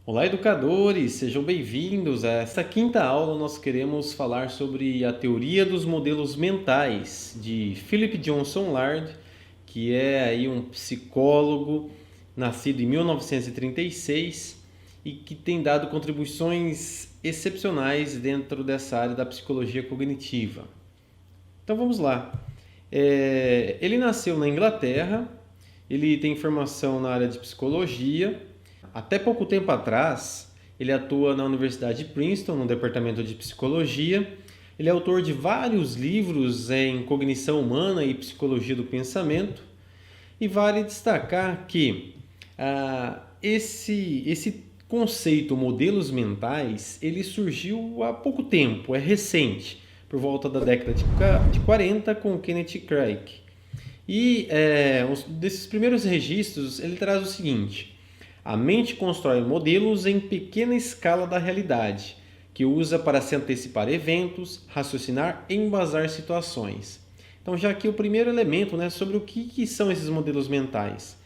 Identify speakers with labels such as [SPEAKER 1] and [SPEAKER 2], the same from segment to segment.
[SPEAKER 1] Olá, educadores! Sejam bem-vindos a esta quinta aula. Nós queremos falar sobre a teoria dos modelos mentais de Philip Johnson Lardner, que é aí um psicólogo nascido em 1936 e que tem dado contribuições excepcionais dentro dessa área da psicologia cognitiva. Então vamos lá. Ele nasceu na Inglaterra, ele tem formação na área de psicologia. Até pouco tempo atrás, ele atua na Universidade de Princeton, no departamento de psicologia. Ele é autor de vários livros em cognição humana e psicologia do pensamento. E vale destacar que esse conceito modelos mentais, ele surgiu há pouco tempo, é recente, por volta da década de 40 com Kenneth Craig. E desses primeiros registros, ele traz o seguinte: a mente constrói modelos em pequena escala da realidade, que usa para se antecipar eventos, raciocinar e embasar situações. Então, já aqui o primeiro elemento, sobre o que são esses modelos mentais.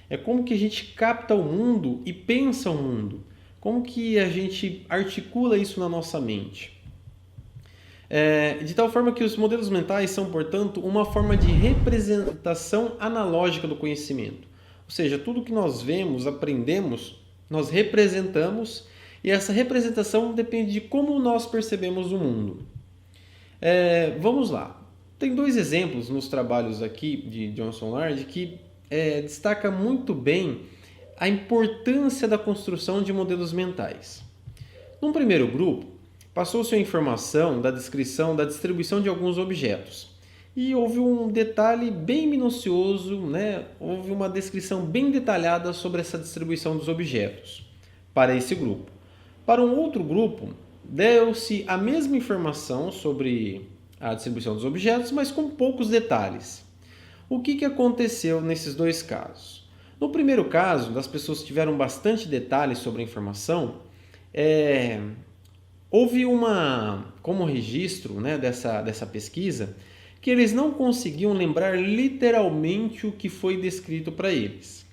[SPEAKER 1] É como que a gente capta o mundo e pensa o mundo. Como que a gente articula isso na nossa mente. De tal forma que os modelos mentais são, portanto, uma forma de representação analógica do conhecimento. Ou seja, tudo que nós vemos, aprendemos, nós representamos, e essa representação depende de como nós percebemos o mundo. Vamos lá. Tem dois exemplos nos trabalhos aqui de Johnson Lardner que destaca muito bem a importância da construção de modelos mentais. Num primeiro grupo, passou-se a informação da descrição da distribuição de alguns objetos. E houve um detalhe bem minucioso, houve uma descrição bem detalhada sobre essa distribuição dos objetos para esse grupo. Para um outro grupo, deu-se a mesma informação sobre a distribuição dos objetos, mas com poucos detalhes. O que aconteceu nesses dois casos? No primeiro caso, as pessoas tiveram bastante detalhes sobre a informação. Houve como registro dessa pesquisa, que eles não conseguiam lembrar literalmente o que foi descrito para eles.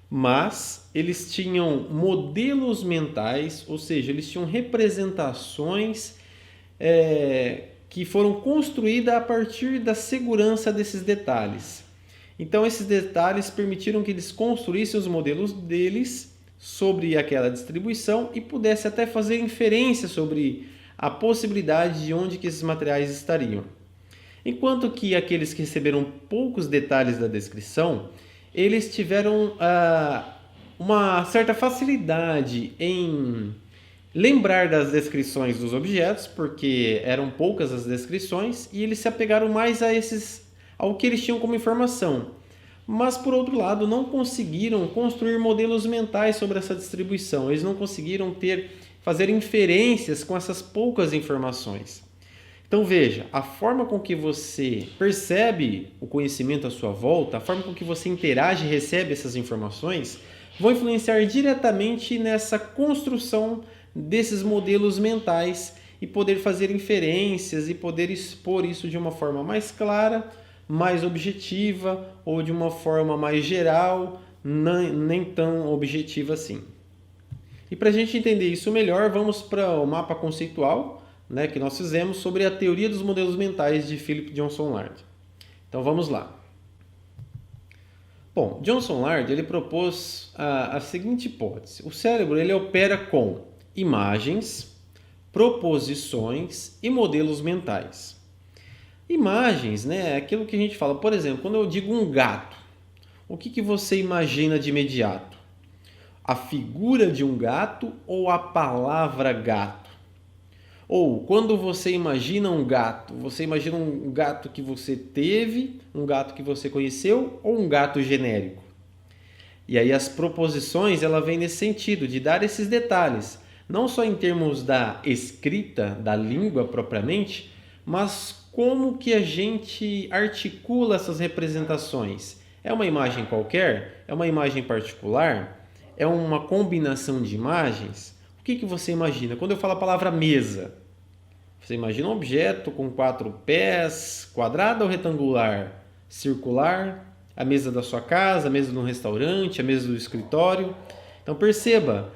[SPEAKER 1] Mas eles tinham modelos mentais, ou seja, eles tinham representações que foram construídas a partir da segurança desses detalhes. Então, esses detalhes permitiram que eles construíssem os modelos deles sobre aquela distribuição e pudessem até fazer inferência sobre a possibilidade de onde que esses materiais estariam. Enquanto que aqueles que receberam poucos detalhes da descrição, eles tiveram uma certa facilidade em lembrar das descrições dos objetos, porque eram poucas as descrições, e eles se apegaram mais ao que eles tinham como informação. Mas, por outro lado, não conseguiram construir modelos mentais sobre essa distribuição. Eles não conseguiram fazer inferências com essas poucas informações. Então veja, a forma com que você percebe o conhecimento à sua volta, a forma com que você interage e recebe essas informações, vão influenciar diretamente nessa construção desses modelos mentais e poder fazer inferências e poder expor isso de uma forma mais clara, mais objetiva ou de uma forma mais geral, nem tão objetiva assim. E para a gente entender isso melhor, vamos para o mapa conceitual que nós fizemos sobre a teoria dos modelos mentais de Philip Johnson Lardner. Então vamos lá. Bom, Johnson Lardner ele propôs a seguinte hipótese: o cérebro ele opera com imagens, proposições e modelos mentais. Imagens, é aquilo que a gente fala. Por exemplo, quando eu digo um gato, o que você imagina de imediato? A figura de um gato ou a palavra gato? Ou quando você imagina um gato, você imagina um gato que você teve, um gato que você conheceu ou um gato genérico? E aí as proposições ela vem nesse sentido, de dar esses detalhes, não só em termos da escrita, da língua propriamente, mas como que a gente articula essas representações. É uma imagem qualquer? É uma imagem particular? É uma combinação de imagens? O que você imagina? Quando eu falo a palavra mesa, você imagina um objeto com 4 pés, quadrada ou retangular, circular, a mesa da sua casa, a mesa de um restaurante, a mesa do escritório. Então perceba,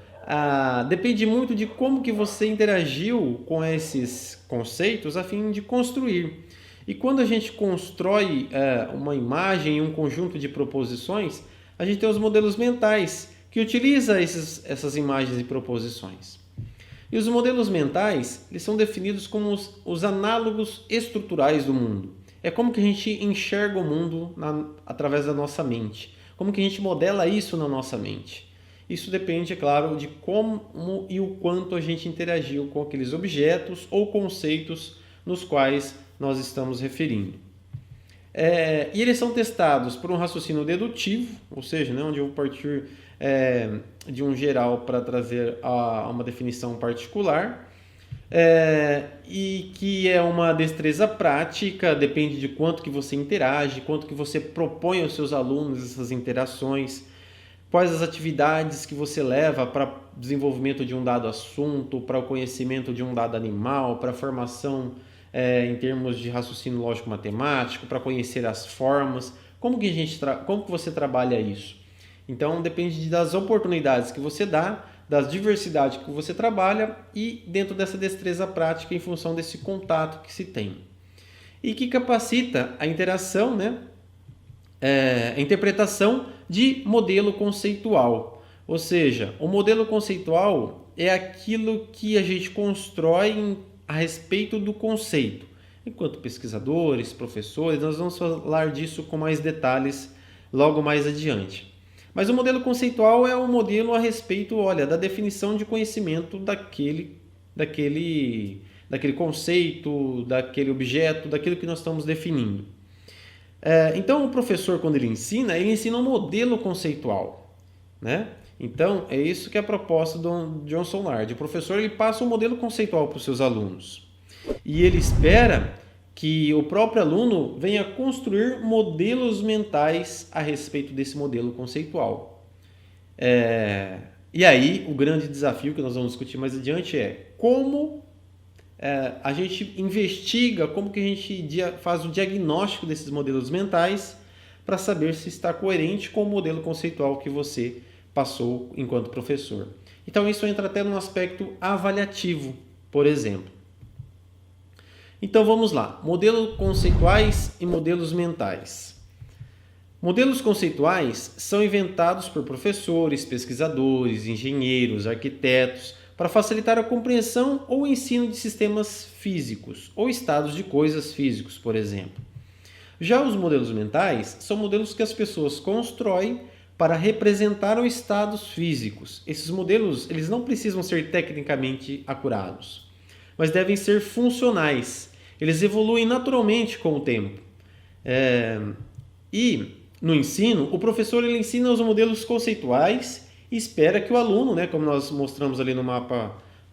[SPEAKER 1] Depende muito de como que você interagiu com esses conceitos a fim de construir. E quando a gente constrói uma imagem e um conjunto de proposições, a gente tem os modelos mentais que utilizam essas imagens e proposições. E os modelos mentais, eles são definidos como os análogos estruturais do mundo. É como que a gente enxerga o mundo através da nossa mente. Como que a gente modela isso na nossa mente. Isso depende, é claro, de como e o quanto a gente interagiu com aqueles objetos ou conceitos nos quais nós estamos referindo. E eles são testados por um raciocínio dedutivo, ou seja, onde eu vou partir de um geral para trazer uma definição particular, e que é uma destreza prática, depende de quanto que você interage, quanto que você propõe aos seus alunos essas interações, quais as atividades que você leva para o desenvolvimento de um dado assunto, para o conhecimento de um dado animal, para a formação em termos de raciocínio lógico-matemático, para conhecer as formas, como que você trabalha isso? Então depende das oportunidades que você dá, das diversidades que você trabalha e dentro dessa destreza prática em função desse contato que se tem. E que capacita a interação, a interpretação de modelo conceitual. Ou seja, o modelo conceitual é aquilo que a gente constrói a respeito do conceito. Enquanto pesquisadores, professores, nós vamos falar disso com mais detalhes logo mais adiante. Mas o modelo conceitual é um modelo a respeito, da definição de conhecimento daquele conceito, daquele objeto, daquilo que nós estamos definindo. Então, o professor, quando ele ensina um modelo conceitual, Então, é isso que é a proposta do Johnson Lard. O professor ele passa um modelo conceitual para os seus alunos. E ele espera que o próprio aluno venha construir modelos mentais a respeito desse modelo conceitual. E aí, o grande desafio que nós vamos discutir mais adiante é como a gente investiga, como que a gente faz o diagnóstico desses modelos mentais para saber se está coerente com o modelo conceitual que você passou enquanto professor. Então isso entra até num aspecto avaliativo, por exemplo. Então vamos lá, modelos conceituais e modelos mentais. Modelos conceituais são inventados por professores, pesquisadores, engenheiros, arquitetos, para facilitar a compreensão ou ensino de sistemas físicos ou estados de coisas físicos, por exemplo. Já os modelos mentais são modelos que as pessoas constroem para representar os estados físicos. Esses modelos eles não precisam ser tecnicamente acurados, mas devem ser funcionais. Eles evoluem naturalmente com o tempo. E no ensino, o professor ele ensina os modelos conceituais e espera que o aluno, como nós mostramos ali no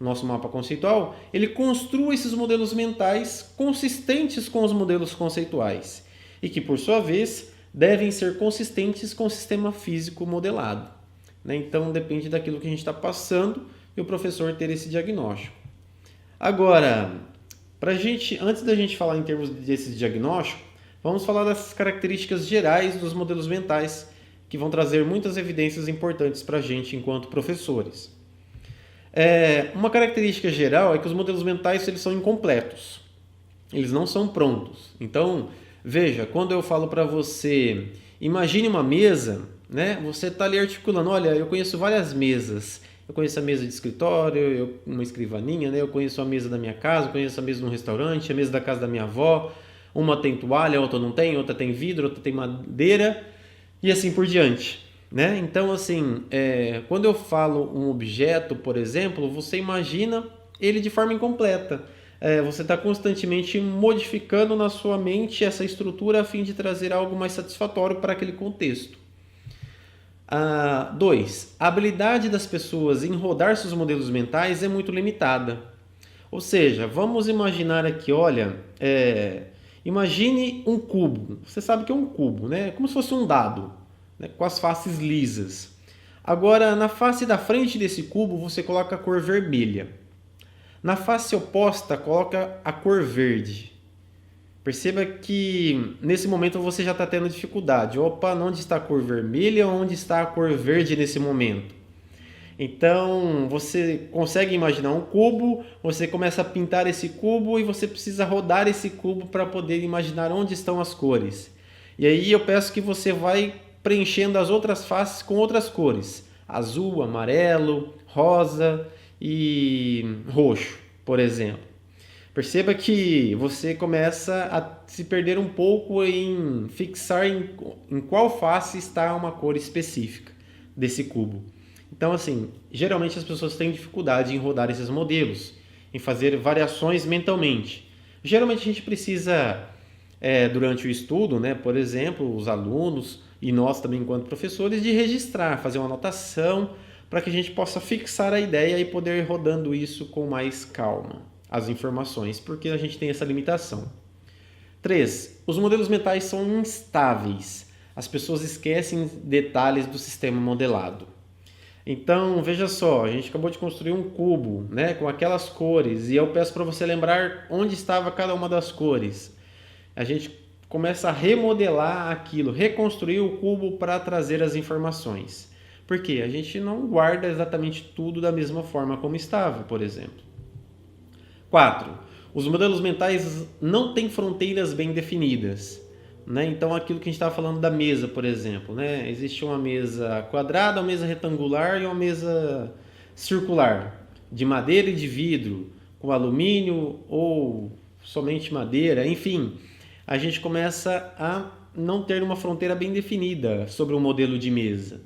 [SPEAKER 1] nosso mapa conceitual, ele construa esses modelos mentais consistentes com os modelos conceituais e que, por sua vez, devem ser consistentes com o sistema físico modelado. Então, depende daquilo que a gente está passando e o professor ter esse diagnóstico. Agora, antes da gente falar em termos desse diagnóstico, vamos falar das características gerais dos modelos mentais que vão trazer muitas evidências importantes para a gente enquanto professores. Uma característica geral é que os modelos mentais eles são incompletos. Eles não são prontos. Então, veja, quando eu falo para você, imagine uma mesa, você está ali articulando, olha, eu conheço várias mesas. Eu conheço a mesa de escritório, uma escrivaninha, eu conheço a mesa da minha casa, eu conheço a mesa de um restaurante, a mesa da casa da minha avó. Uma tem toalha, outra não tem, outra tem vidro, outra tem madeira e assim por diante. Então, assim, quando eu falo um objeto, por exemplo, você imagina ele de forma incompleta. Você está constantemente modificando na sua mente essa estrutura a fim de trazer algo mais satisfatório para aquele contexto. 2. A habilidade das pessoas em rodar seus modelos mentais é muito limitada. Ou seja, vamos imaginar aqui, imagine um cubo. Você sabe que é um cubo, como se fosse um dado, com as faces lisas. Agora, na face da frente desse cubo, você coloca a cor vermelha. Na face oposta, coloca a cor verde. Perceba que nesse momento você já está tendo dificuldade. Onde está a cor vermelha? Onde está a cor verde nesse momento? Então, você consegue imaginar um cubo, você começa a pintar esse cubo e você precisa rodar esse cubo para poder imaginar onde estão as cores. E aí eu peço que você vai preenchendo as outras faces com outras cores: azul, amarelo, rosa e roxo, por exemplo. Perceba que você começa a se perder um pouco em fixar em qual face está uma cor específica desse cubo. Então, assim, geralmente as pessoas têm dificuldade em rodar esses modelos, em fazer variações mentalmente. Geralmente a gente precisa, durante o estudo, né, por exemplo, os alunos e nós também enquanto professores, de registrar, fazer uma anotação para que a gente possa fixar a ideia e poder ir rodando isso com mais calma, as informações, porque a gente tem essa limitação. 3. Os modelos mentais são instáveis. As pessoas esquecem detalhes do sistema modelado. Então, veja só, a gente acabou de construir um cubo, né, com aquelas cores, e eu peço para você lembrar onde estava cada uma das cores. A gente começa a remodelar aquilo, reconstruir o cubo para trazer as informações. Por quê? A gente não guarda exatamente tudo da mesma forma como estava, por exemplo. 4. Os modelos mentais não têm fronteiras bem definidas. Né? Então, aquilo que a gente estava falando da mesa, por exemplo. Né? Existe uma mesa quadrada, uma mesa retangular e uma mesa circular, de madeira e de vidro, com alumínio ou somente madeira, enfim. A gente começa a não ter uma fronteira bem definida sobre o modelo de mesa.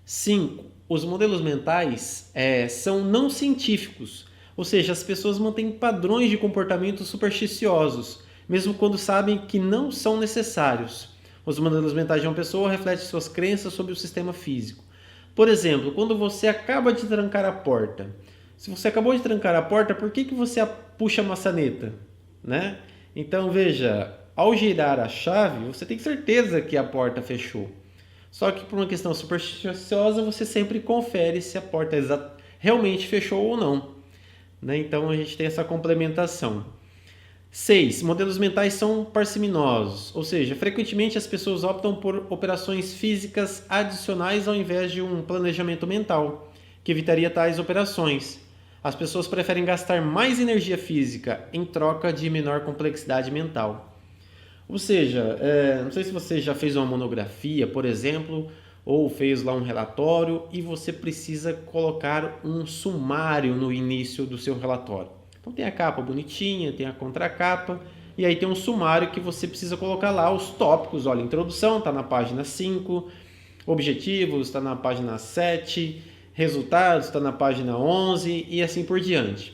[SPEAKER 1] 5. Os modelos mentais são não científicos, ou seja, as pessoas mantêm padrões de comportamento supersticiosos, mesmo quando sabem que não são necessários. Os modelos mentais de uma pessoa refletem suas crenças sobre o sistema físico. Por exemplo, quando você acaba de trancar a porta. Se você acabou de trancar a porta, por que você puxa a maçaneta? Né? Então, veja, ao girar a chave, você tem certeza que a porta fechou. Só que por uma questão supersticiosa, você sempre confere se a porta realmente fechou ou não. Né? Então, a gente tem essa complementação. 6. Modelos mentais são parciminosos, ou seja, frequentemente as pessoas optam por operações físicas adicionais ao invés de um planejamento mental, que evitaria tais operações. As pessoas preferem gastar mais energia física em troca de menor complexidade mental. Ou seja, não sei se você já fez uma monografia, por exemplo, ou fez lá um relatório e você precisa colocar um sumário no início do seu relatório. Então tem a capa bonitinha, tem a contracapa e aí tem um sumário que você precisa colocar lá os tópicos. Olha, introdução está na página 5, objetivos está na página 7, resultados está na página 11 e assim por diante.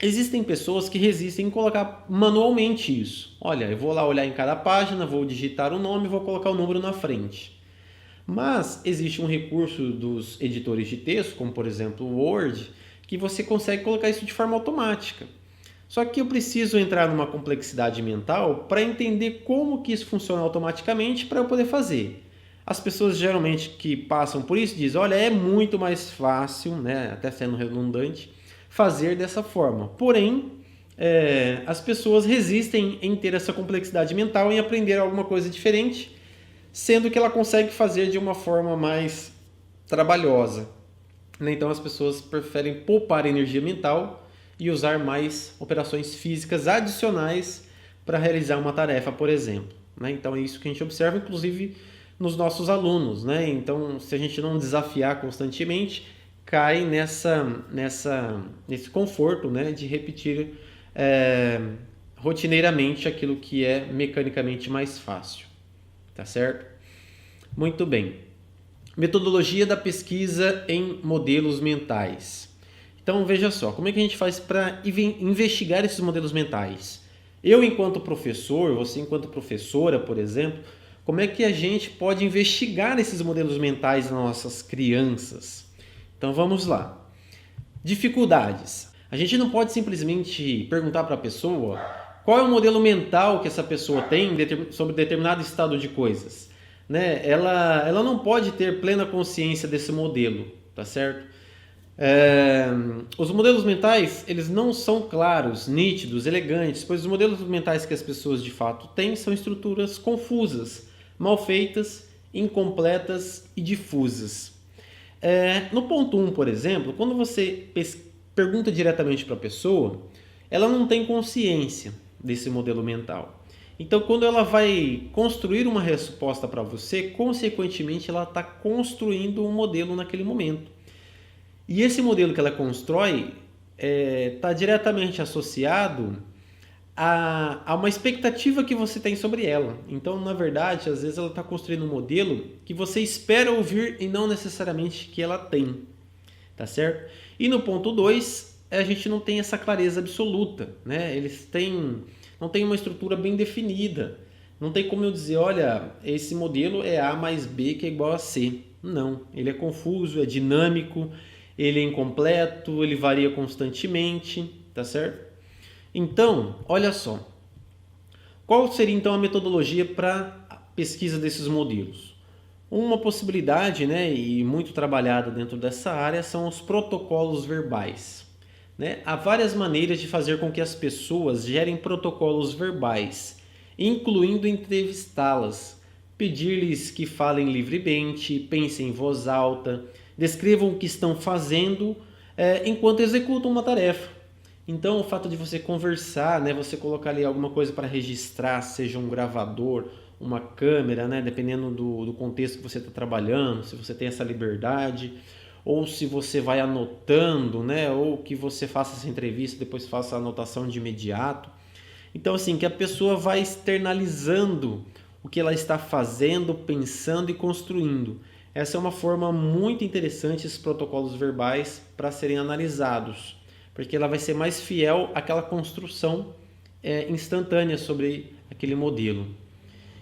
[SPEAKER 1] Existem pessoas que resistem em colocar manualmente isso. Olha, eu vou lá olhar em cada página, vou digitar o nome e vou colocar o número na frente. Mas existe um recurso dos editores de texto, como por exemplo o Word, que você consegue colocar isso de forma automática. Só que eu preciso entrar numa complexidade mental para entender como que isso funciona automaticamente para eu poder fazer. As pessoas geralmente que passam por isso dizem, olha, é muito mais fácil, né, até sendo redundante, fazer dessa forma. Porém, as pessoas resistem em ter essa complexidade mental, em aprender alguma coisa diferente, sendo que ela consegue fazer de uma forma mais trabalhosa. Então as pessoas preferem poupar energia mental e usar mais operações físicas adicionais para realizar uma tarefa, por exemplo. Então é isso que a gente observa, inclusive nos nossos alunos. Então, se a gente não desafiar constantemente, cai nesse conforto, de repetir rotineiramente aquilo que é mecanicamente mais fácil. Tá certo? Muito bem. Metodologia da pesquisa em modelos mentais. Então, veja só, como é que a gente faz para investigar esses modelos mentais? Eu, enquanto professor, você, enquanto professora, por exemplo, como é que a gente pode investigar esses modelos mentais nas nossas crianças? Então, vamos lá. Dificuldades. A gente não pode simplesmente perguntar para a pessoa qual é o modelo mental que essa pessoa tem sobre determinado estado de coisas. Ela não pode ter plena consciência desse modelo, tá certo? Os modelos mentais, eles não são claros, nítidos, elegantes, pois os modelos mentais que as pessoas de fato têm são estruturas confusas, mal feitas incompletas e difusas. No ponto 1, por exemplo, quando você pergunta diretamente para a pessoa, ela não tem consciência desse modelo mental. Então, quando ela vai construir uma resposta para você, consequentemente, ela está construindo um modelo naquele momento. E esse modelo que ela constrói está diretamente associado a uma expectativa que você tem sobre ela. Então, na verdade, às vezes ela está construindo um modelo que você espera ouvir e não necessariamente que ela tem. Tá certo? E no ponto 2, a gente não tem essa clareza absoluta, né? Não têm uma estrutura bem definida. Não tem como eu dizer, olha, esse modelo é A mais B que é igual a C. Não, ele é confuso, é dinâmico, ele é incompleto, ele varia constantemente, tá certo? Então, olha só, qual seria então a metodologia para a pesquisa desses modelos? Uma possibilidade, né, e muito trabalhada dentro dessa área, são os protocolos verbais. Né? Há várias maneiras de fazer com que as pessoas gerem protocolos verbais, incluindo entrevistá-las, pedir-lhes que falem livremente, pensem em voz alta, descrevam o que estão fazendo enquanto executam uma tarefa. Então, o fato de você conversar, né, você colocar ali alguma coisa para registrar, seja um gravador, uma câmera, né, dependendo do contexto que você está trabalhando, se você tem essa liberdade, ou se você vai anotando, né, ou que você faça essa entrevista, depois faça a anotação de imediato. Então, assim, que a pessoa vai externalizando o que ela está fazendo, pensando e construindo. Essa é uma forma muito interessante, esses protocolos verbais, para serem analisados, porque ela vai ser mais fiel àquela construção instantânea sobre aquele modelo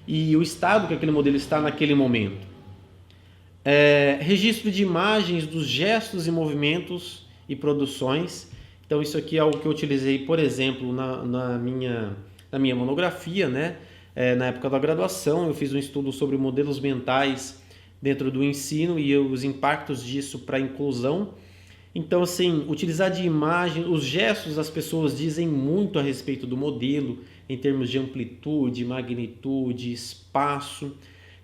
[SPEAKER 1] e o estado que aquele modelo está naquele momento. Registro de imagens dos gestos e movimentos e produções. Então isso aqui é algo que eu utilizei, por exemplo, na minha monografia, né? Na época da graduação eu fiz um estudo sobre modelos mentais dentro do ensino e os impactos disso para a inclusão. Então, assim, utilizar de imagem, os gestos das pessoas dizem muito a respeito do modelo, em termos de amplitude, magnitude, espaço,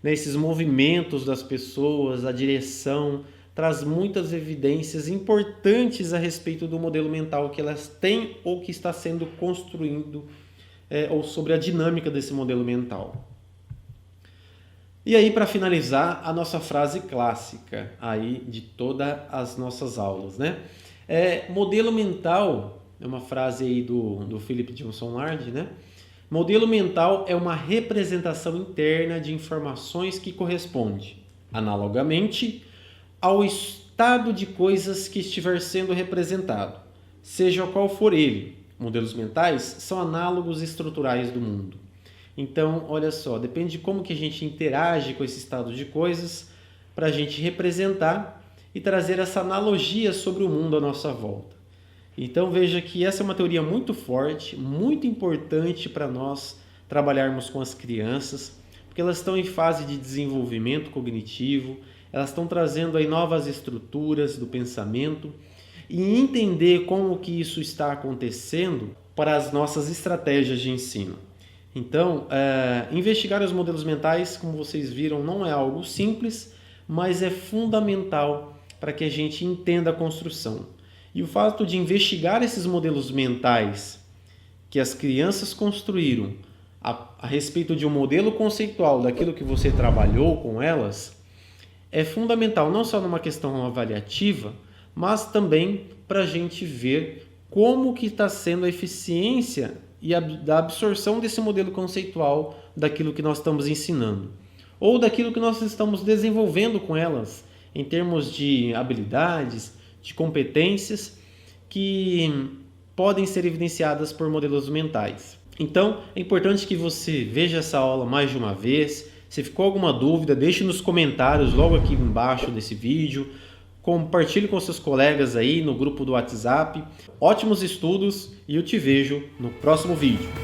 [SPEAKER 1] né? Esses movimentos das pessoas, a direção, traz muitas evidências importantes a respeito do modelo mental que elas têm ou que está sendo construído, ou sobre a dinâmica desse modelo mental. E aí, para finalizar, a nossa frase clássica aí de todas as nossas aulas, né? Modelo mental, é uma frase aí do Philip Johnson Lard, né? Modelo mental é uma representação interna de informações que corresponde, analogamente, ao estado de coisas que estiver sendo representado, seja qual for ele. Modelos mentais são análogos estruturais do mundo. Então, olha só, depende de como que a gente interage com esse estado de coisas para a gente representar e trazer essa analogia sobre o mundo à nossa volta. Então, veja que essa é uma teoria muito forte, muito importante para nós trabalharmos com as crianças, porque elas estão em fase de desenvolvimento cognitivo, elas estão trazendo aí novas estruturas do pensamento e entender como que isso está acontecendo para as nossas estratégias de ensino. Então, investigar os modelos mentais, como vocês viram, não é algo simples, mas é fundamental para que a gente entenda a construção. E o fato de investigar esses modelos mentais que as crianças construíram a respeito de um modelo conceitual daquilo que você trabalhou com elas, é fundamental não só numa questão avaliativa, mas também para a gente ver como que está sendo a eficiência e da absorção desse modelo conceitual daquilo que nós estamos ensinando, ou daquilo que nós estamos desenvolvendo com elas, em termos de habilidades, de competências que podem ser evidenciadas por modelos mentais. Então, é importante que você veja essa aula mais de uma vez. Se ficou alguma dúvida, deixe nos comentários logo aqui embaixo desse vídeo. Compartilhe com seus colegas aí no grupo do WhatsApp. Ótimos estudos e eu te vejo no próximo vídeo.